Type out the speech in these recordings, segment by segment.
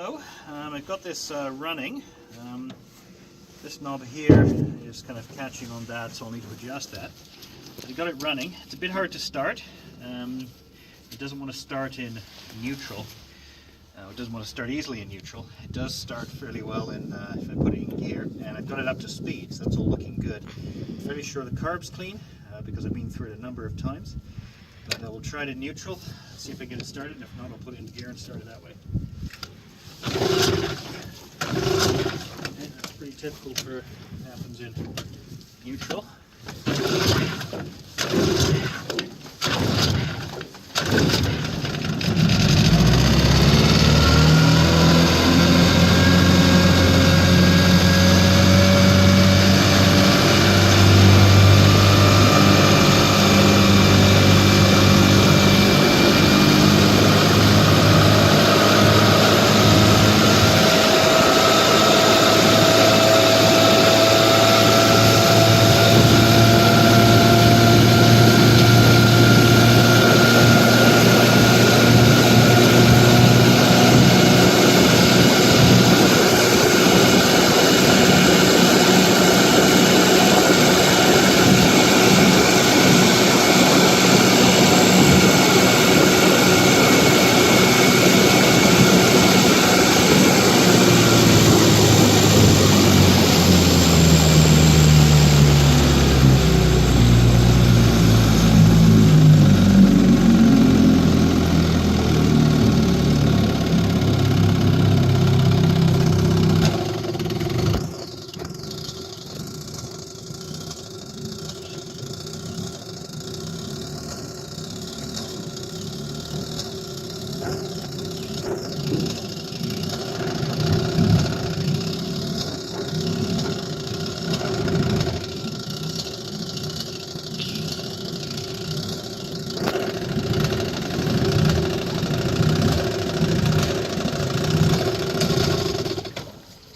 So I've got this running. This knob here is kind of catching on that, so I'll need to adjust that. But I've got it running. It's a bit hard to start. It doesn't want to start in neutral. It doesn't want to start easily in neutral. It does start fairly well in if I put it in gear, and I've got it up to speed, so that's all looking good. I'm fairly sure the carb's clean because I've been through it a number of times. But I will try it in neutral, see if I get it started, and if not, I'll put it in gear and start it that way. Okay, that's pretty typical for what happens in neutral.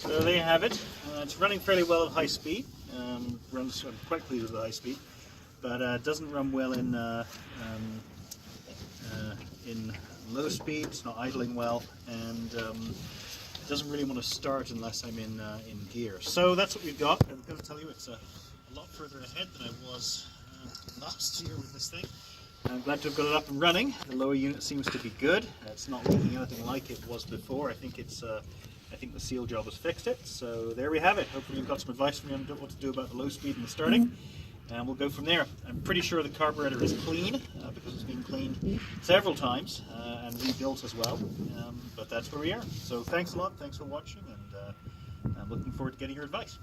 So there you have it. It's running fairly well at high speed. Runs quite clear with high speed, but doesn't run well in low speed. It's not idling well, and it doesn't really want to start unless I'm in gear. So that's what we've got. I've got to tell you, it's a lot further ahead than I was last year with this thing. I'm glad to have got it up and running. The lower unit seems to be good. It's not looking anything like it was before. I think the seal job has fixed it. So there we have it. Hopefully you've got some advice from me on what to do about the low speed and the starting. And we'll go from there. I'm pretty sure the carburetor is clean because it's been cleaned several times and rebuilt as well. But that's where we are. So thanks a lot. Thanks for watching, and I'm looking forward to getting your advice.